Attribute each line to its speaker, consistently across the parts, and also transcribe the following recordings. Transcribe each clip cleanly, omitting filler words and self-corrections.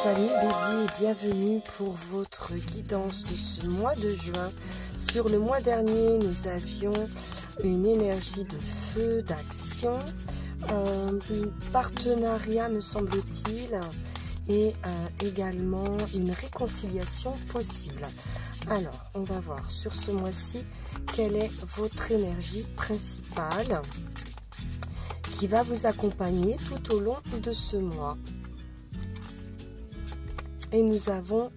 Speaker 1: Salut Bélier et bienvenue pour votre guidance de ce mois de juin. Sur le mois dernier, nous avions une énergie de feu, d'action, un partenariat me semble-t-il, et également une réconciliation possible. Alors, on va voir sur ce mois-ci quelle est votre énergie principale qui va vous accompagner tout au long de ce mois. Et nous avons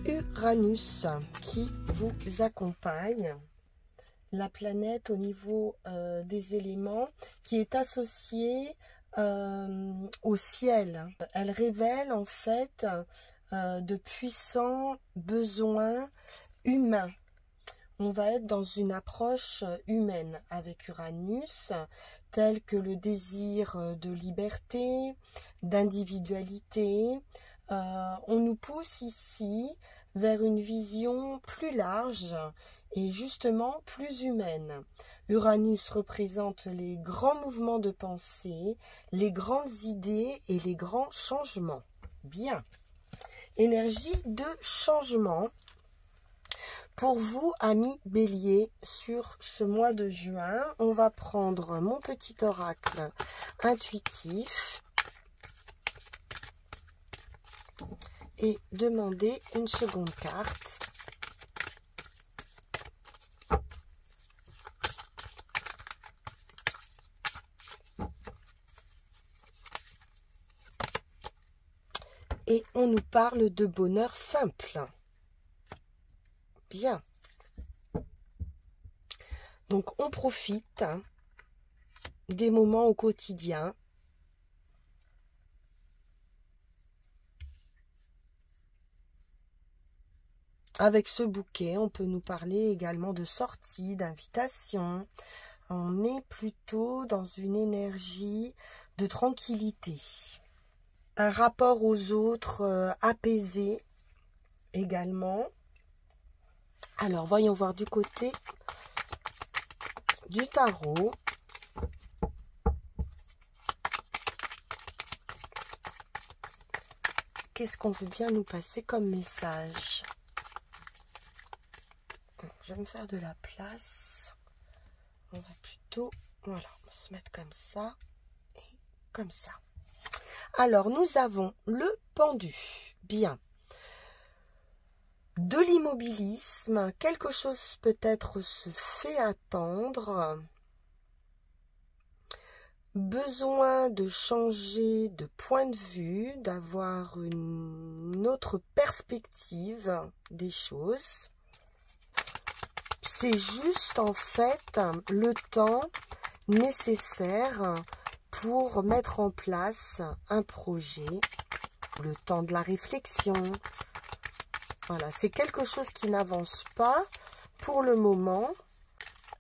Speaker 1: Uranus qui vous accompagne, la planète au niveau des éléments qui est associée au ciel. Elle révèle en fait de puissants besoins humains. On va être dans une approche humaine avec Uranus, telle que le désir de liberté, d'individualité. On nous pousse ici vers une vision plus large et justement plus humaine. Uranus représente les grands mouvements de pensée, les grandes idées et les grands changements. Bien. Énergie de changement. Pour vous, amis Bélier, sur ce mois de juin, on va prendre mon petit oracle intuitif et demander une seconde carte. Et on nous parle de bonheur simple. Bien. Donc on profite des moments au quotidien. Avec ce bouquet, on peut nous parler également de sortie, d'invitation. On est plutôt dans une énergie de tranquillité. Un rapport aux autres apaisé également. Alors, voyons voir du côté du tarot. Qu'est-ce qu'on veut bien nous passer comme message? Je vais me faire de la place. On va plutôt, voilà, on va se mettre comme ça et comme ça. Alors, nous avons le pendu. Bien. De l'immobilisme, quelque chose peut-être se fait attendre. Besoin de changer de point de vue, d'avoir une autre perspective des choses. C'est juste en fait le temps nécessaire pour mettre en place un projet, le temps de la réflexion. Voilà, c'est quelque chose qui n'avance pas pour le moment,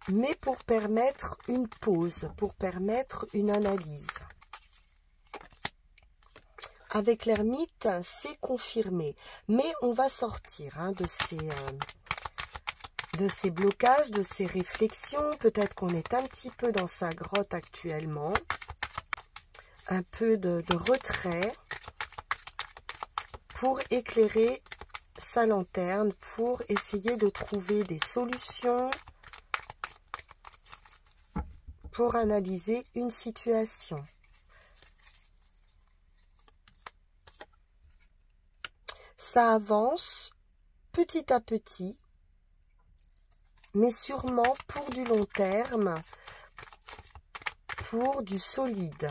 Speaker 1: mais pour permettre une pause, pour permettre une analyse. Avec l'ermite, c'est confirmé, mais on va sortir de ces blocages, de ces réflexions. Peut-être qu'on est un petit peu dans sa grotte actuellement, un peu de retrait pour éclairer sa lanterne, pour essayer de trouver des solutions, pour analyser une situation. Ça avance petit à petit, mais sûrement pour du long terme, pour du solide.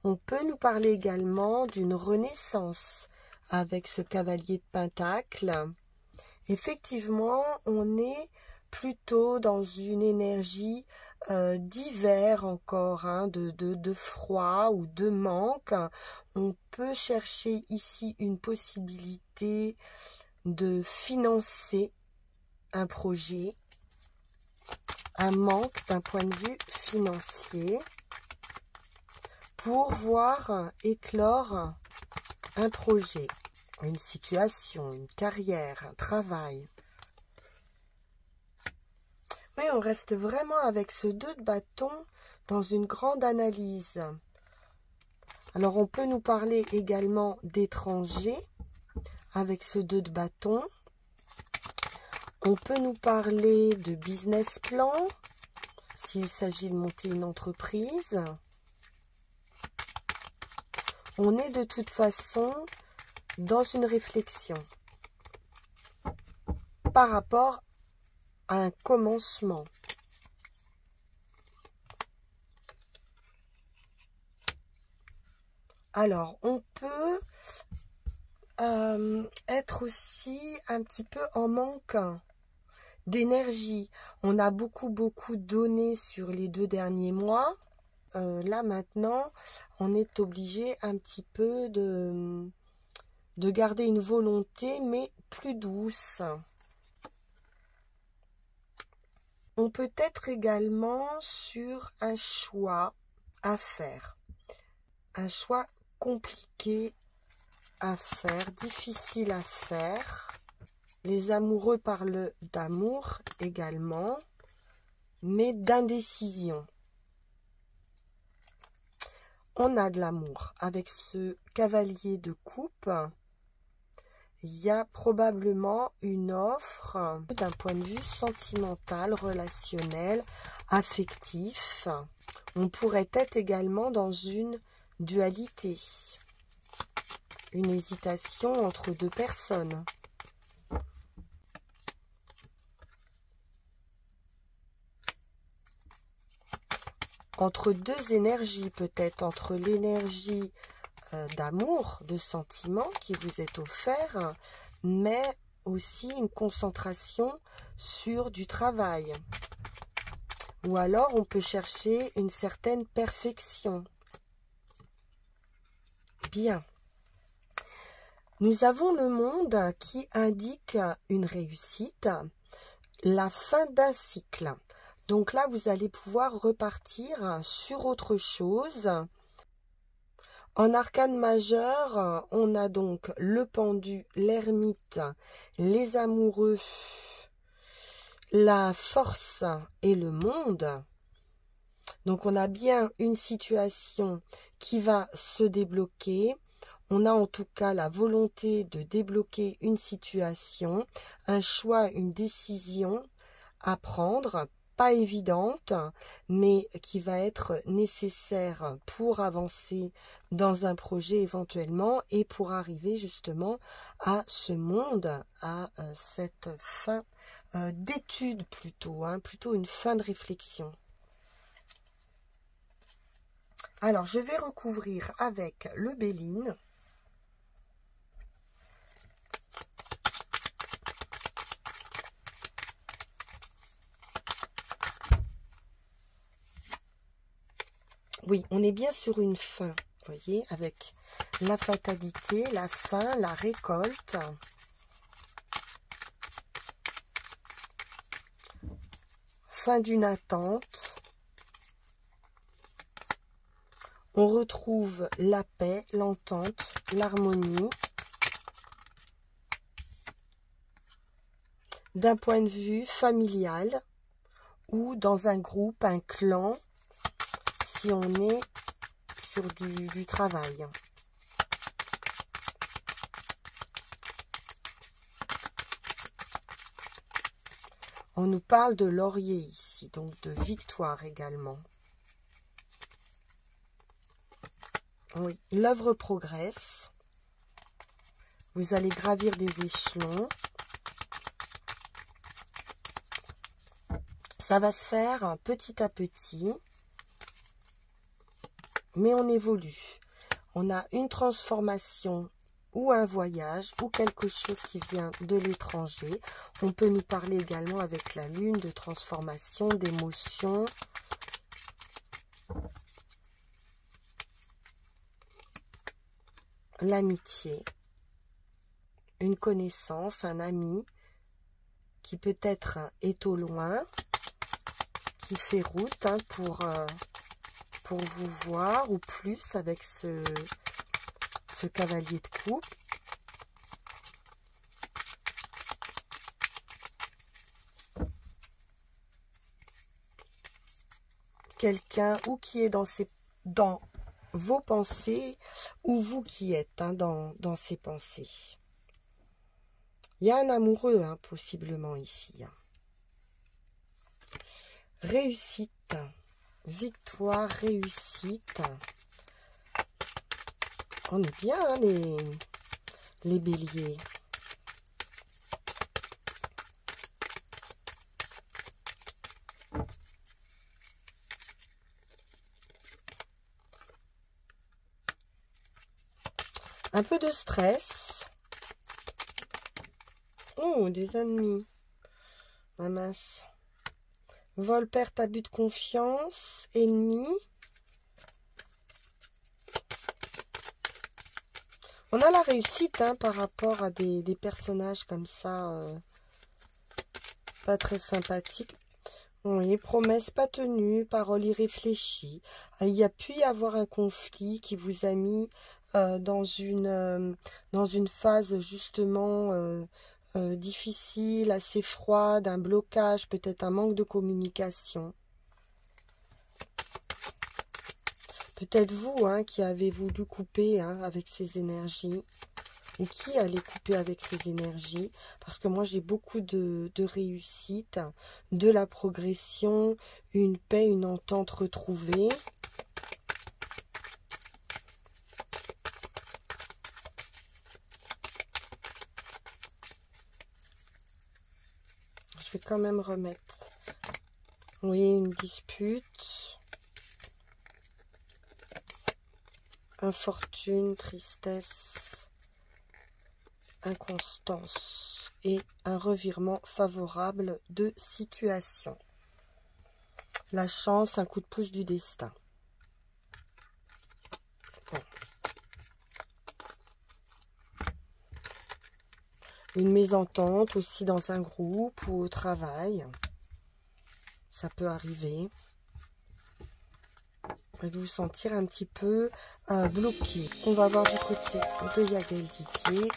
Speaker 1: On peut nous parler également d'une renaissance avec ce cavalier de Pentacle. Effectivement, on est plutôt dans une énergie d'hiver encore, de froid ou de manque. On peut chercher ici une possibilité de financer un projet, un manque d'un point de vue financier, pour voir éclore un projet, une situation, une carrière, un travail. Oui, on reste vraiment avec ce 2 de bâton dans une grande analyse. Alors, on peut nous parler également d'étrangers avec ce 2 de bâton. On peut nous parler de business plan, s'il s'agit de monter une entreprise. On est de toute façon dans une réflexion par rapport à un commencement. Alors, on peut être aussi un petit peu en manque d'énergie. On a beaucoup donné sur les 2 derniers mois. Là, maintenant, on est obligé un petit peu de garder une volonté, mais plus douce. On peut être également sur un choix à faire. Un choix compliqué à faire, difficile à faire. Les amoureux parlent d'amour également, mais d'indécision. On a de l'amour. Avec ce cavalier de coupe, il y a probablement une offre d'un point de vue sentimental, relationnel, affectif. On pourrait être également dans une dualité, une hésitation entre 2 personnes. Entre 2 énergies peut-être, entre l'énergie d'amour, de sentiment qui vous est offert, mais aussi une concentration sur du travail. Ou alors on peut chercher une certaine perfection. Bien. Nous avons le monde qui indique une réussite, la fin d'un cycle. Donc là, vous allez pouvoir repartir sur autre chose. En arcane majeur, on a donc le pendu, l'ermite, les amoureux, la force et le monde. Donc on a bien une situation qui va se débloquer. On a en tout cas la volonté de débloquer une situation, un choix, une décision à prendre, pas évidente, mais qui va être nécessaire pour avancer dans un projet éventuellement et pour arriver justement à ce monde, à cette fin d'étude plutôt, plutôt une fin de réflexion. Alors, je vais recouvrir avec le Béline. Oui, on est bien sur une fin, vous voyez, avec la fatalité, la fin, la récolte. Fin d'une attente. On retrouve la paix, l'entente, l'harmonie. D'un point de vue familial ou dans un groupe, un clan, si on est sur du travail. On nous parle de laurier ici, donc de victoire également. Oui, l'œuvre progresse. Vous allez gravir des échelons. Ça va se faire petit à petit. Mais on évolue. On a une transformation ou un voyage ou quelque chose qui vient de l'étranger. On peut nous parler également avec la lune de transformation, d'émotion. L'amitié. Une connaissance, un ami qui peut-être est au loin, qui fait route pour vous voir ou plus avec ce cavalier de coupe. Quelqu'un ou qui est dans vos pensées ou vous qui êtes hein, dans ces pensées. Il y a un amoureux hein, possiblement ici. Hein. Réussite, victoire, réussite. On est bien hein, les béliers. Un peu de stress. Oh, des ennemis. Ah mince. Vol, perte, abus de confiance. Ennemi. On a la réussite hein, par rapport à des personnages comme ça. Pas très sympathiques. Oui, promesses pas tenues, paroles irréfléchies. Il y a pu y avoir un conflit qui vous a mis dans une phase justement difficile, assez froide, un blocage, peut-être un manque de communication. Peut-être vous hein, qui avez voulu couper hein, avec ces énergies, ou qui allait couper avec ces énergies, parce que moi j'ai beaucoup de réussite, de la progression, une paix, une entente retrouvée. Je vais quand même remettre. Oui, une dispute. Infortune, tristesse, inconstance et un revirement favorable de situation. La chance, un coup de pouce du destin. Bon. Une mésentente aussi dans un groupe ou au travail. Ça peut arriver. Vous vous sentir un petit peu bloqué. On va voir du côté de Yael Didier.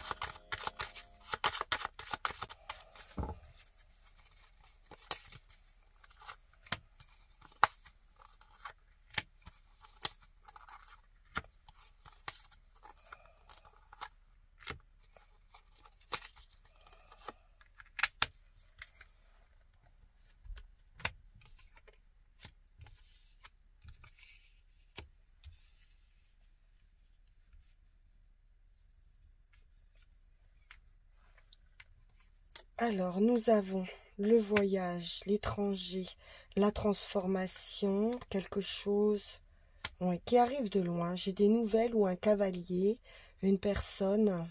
Speaker 1: Alors, nous avons le voyage, l'étranger, la transformation, quelque chose qui arrive de loin. J'ai des nouvelles ou un cavalier, une personne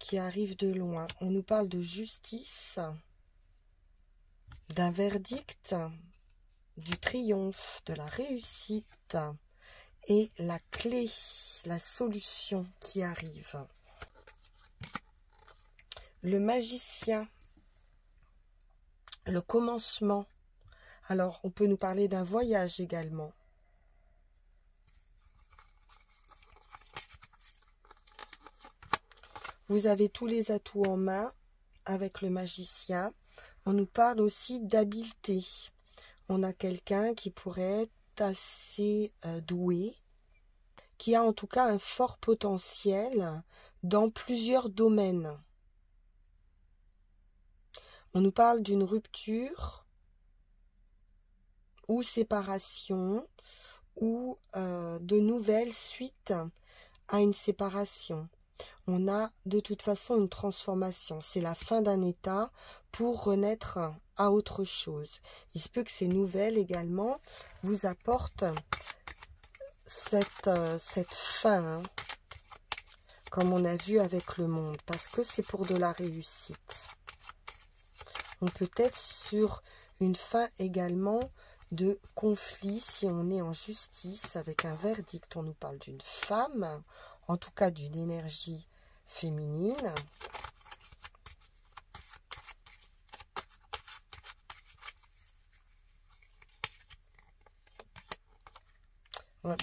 Speaker 1: qui arrive de loin. On nous parle de justice, d'un verdict, du triomphe, de la réussite et la clé, la solution qui arrive. Le magicien, le commencement. Alors, on peut nous parler d'un voyage également. Vous avez tous les atouts en main avec le magicien. On nous parle aussi d'habileté. On a quelqu'un qui pourrait être assez doué, qui a en tout cas un fort potentiel dans plusieurs domaines. On nous parle d'une rupture ou séparation ou de nouvelles suites à une séparation. On a de toute façon une transformation. C'est la fin d'un état pour renaître à autre chose. Il se peut que ces nouvelles également vous apportent cette fin, hein, comme on a vu avec le monde, parce que c'est pour de la réussite. On peut être sur une fin également de conflit si on est en justice avec un verdict. On nous parle d'une femme, en tout cas d'une énergie féminine.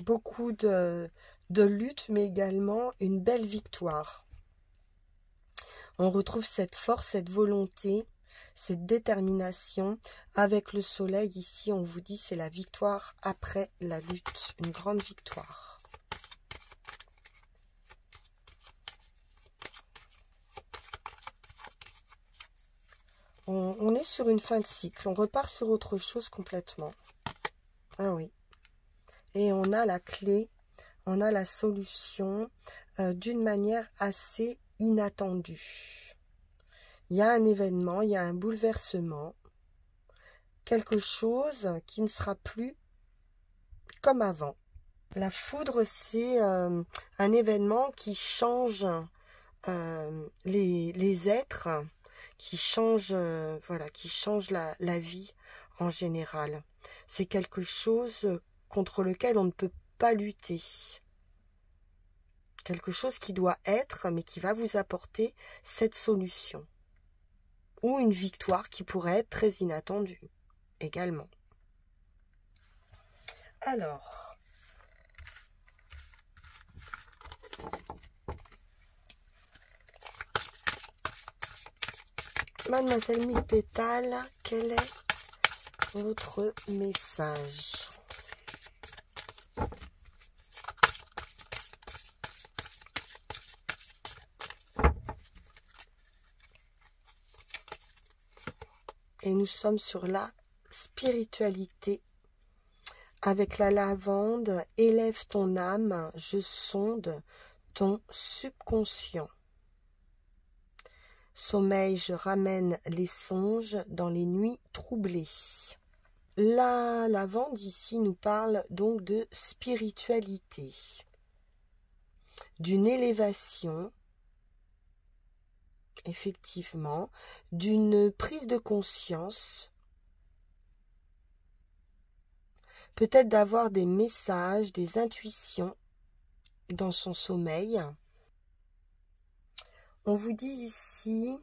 Speaker 1: Beaucoup de lutte, mais également une belle victoire. On retrouve cette force, cette volonté cette détermination. Avec le soleil, ici, on vous dit c'est la victoire après la lutte, une grande victoire. On est sur une fin de cycle, on repart sur autre chose complètement. Ah oui. Et on a la clé, on a la solution d'une manière assez inattendue. Il y a un événement, il y a un bouleversement, quelque chose qui ne sera plus comme avant. La foudre, c'est un événement qui change les êtres, qui change, voilà, qui change la vie en général. C'est quelque chose contre lequel on ne peut pas lutter. Quelque chose qui doit être, mais qui va vous apporter cette solution. Ou une victoire qui pourrait être très inattendue également. Alors, Mademoiselle Mille Pétales, quel est votre message? Et nous sommes sur la spiritualité. Avec la lavande, élève ton âme, je sonde ton subconscient. Sommeil, je ramène les songes dans les nuits troublées. La lavande ici nous parle donc de spiritualité, d'une élévation, effectivement, d'une prise de conscience, peut-être d'avoir des messages, des intuitions dans son sommeil. On vous dit ici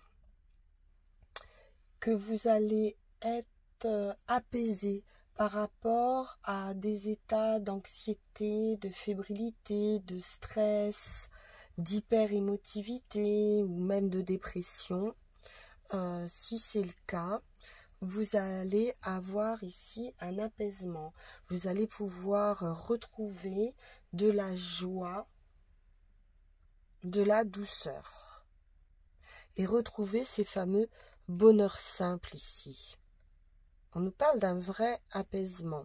Speaker 1: que vous allez être apaisé par rapport à des états d'anxiété, de fébrilité, de stress, d'hyper-émotivité ou même de dépression. Si c'est le cas, vous allez avoir ici un apaisement. Vous allez pouvoir retrouver de la joie, de la douceur. Et retrouver ces fameux bonheurs simples ici. On nous parle d'un vrai apaisement.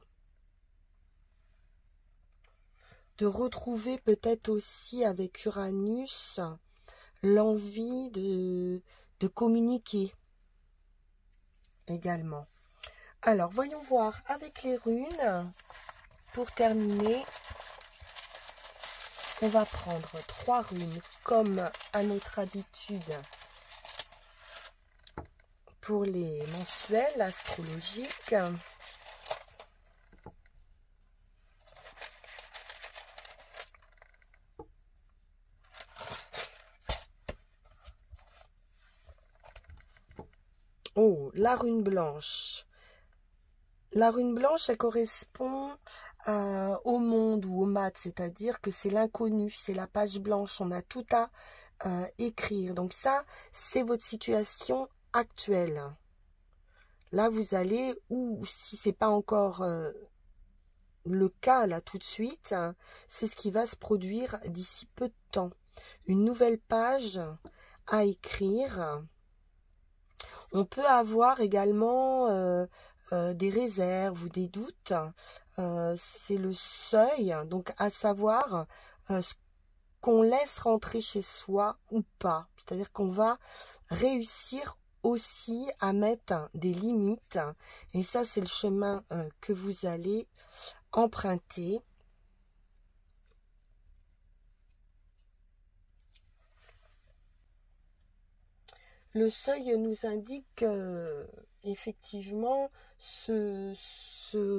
Speaker 1: De retrouver peut-être aussi avec Uranus l'envie de communiquer également. Alors, voyons voir avec les runes. Pour terminer, on va prendre 3 runes comme à notre habitude pour les mensuels astrologiques. Oh, la rune blanche. La rune blanche, elle correspond au monde ou au mat, c'est-à-dire que c'est l'inconnu, c'est la page blanche, on a tout à écrire. Donc ça, c'est votre situation actuelle. Là, vous allez, ou si c'est pas encore le cas là tout de suite, hein, c'est ce qui va se produire d'ici peu de temps. Une nouvelle page à écrire. On peut avoir également des réserves ou des doutes. C'est le seuil, donc à savoir ce qu'on laisse rentrer chez soi ou pas. C'est-à-dire qu'on va réussir aussi à mettre des limites. Et ça, c'est le chemin que vous allez emprunter. Le seuil nous indique effectivement ce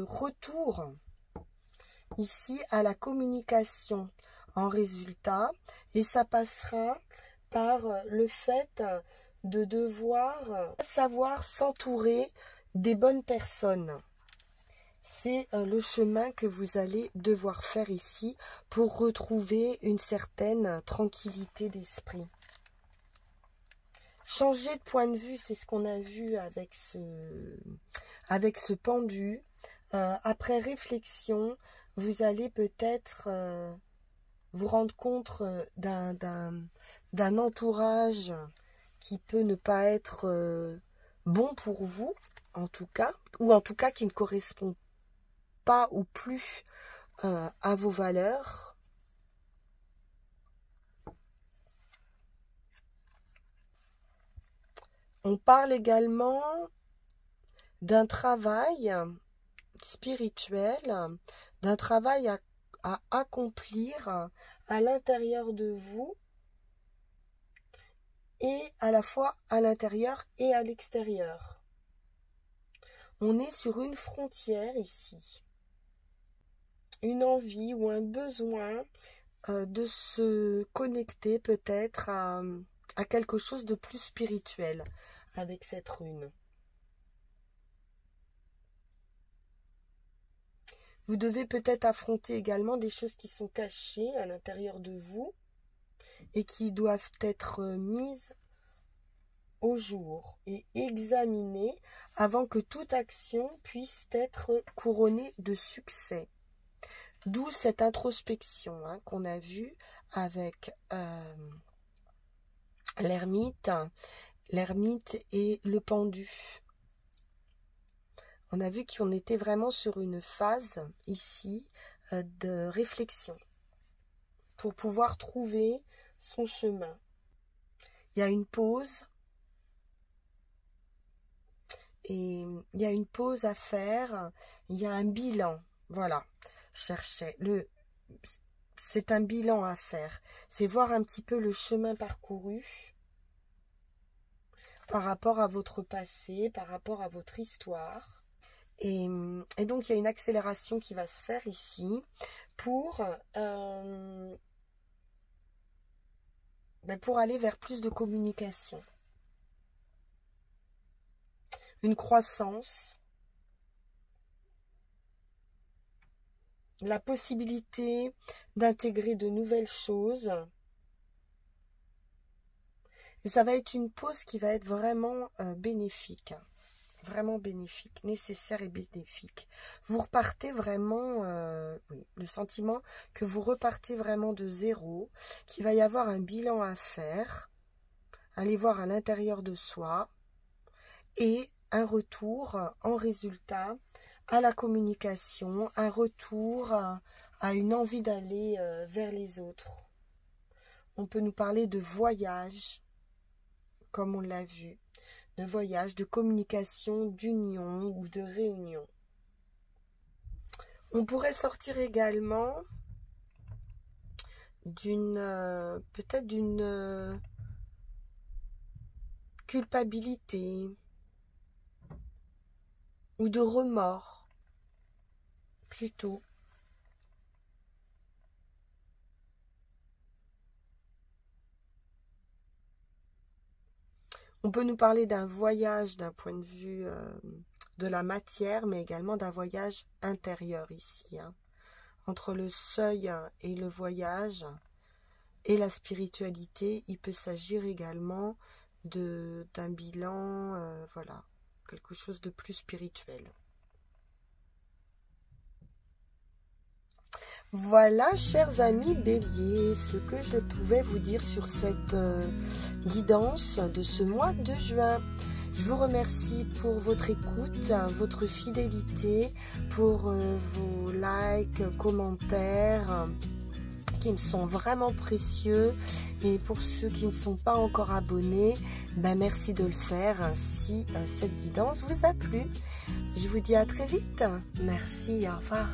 Speaker 1: retour ici à la communication en résultat, et ça passera par le fait de devoir savoir s'entourer des bonnes personnes. C'est le chemin que vous allez devoir faire ici pour retrouver une certaine tranquillité d'esprit. changer de point de vue, c'est ce qu'on a vu avec ce pendu. Après réflexion, vous allez peut-être vous rendre compte d'un entourage qui peut ne pas être bon pour vous, en tout cas, ou en tout cas qui ne correspond pas ou plus à vos valeurs. On parle également d'un travail spirituel, d'un travail à accomplir à l'intérieur de vous, et à la fois à l'intérieur et à l'extérieur. On est sur une frontière ici. Une envie ou un besoin de se connecter peut-être à quelque chose de plus spirituel avec cette rune. Vous devez peut-être affronter également des choses qui sont cachées à l'intérieur de vous et qui doivent être mises au jour et examinées avant que toute action puisse être couronnée de succès. D'où cette introspection qu'on a vue avec l'ermite et le pendu. On a vu qu'on était vraiment sur une phase ici de réflexion pour pouvoir trouver son chemin. Il y a une pause et il y a une pause à faire, il y a un bilan, voilà, c'est un bilan à faire, c'est voir un petit peu le chemin parcouru par rapport à votre passé, par rapport à votre histoire. Et donc, il y a une accélération qui va se faire ici pour aller vers plus de communication. Une croissance. La possibilité d'intégrer de nouvelles choses. Et ça va être une pause qui va être vraiment bénéfique. Vraiment bénéfique, nécessaire et bénéfique. Vous repartez vraiment, oui, le sentiment que vous repartez vraiment de zéro, qu'il va y avoir un bilan à faire, aller voir à l'intérieur de soi, et un retour en résultat à la communication, un retour à une envie d'aller vers les autres. On peut nous parler de voyage, comme on l'a vu. De voyage, de communication, d'union ou de réunion. On pourrait sortir également peut-être d'une culpabilité ou de remords, plutôt. On peut nous parler d'un voyage d'un point de vue de la matière, mais également d'un voyage intérieur ici. Entre le seuil et le voyage et la spiritualité, il peut s'agir également d'un bilan, voilà, quelque chose de plus spirituel. Voilà, chers amis béliers, ce que je pouvais vous dire sur cette guidance de ce mois de juin. Je vous remercie pour votre écoute, votre fidélité, pour vos likes, commentaires, qui me sont vraiment précieux. Et pour ceux qui ne sont pas encore abonnés, merci de le faire si cette guidance vous a plu. Je vous dis à très vite. Merci, au revoir.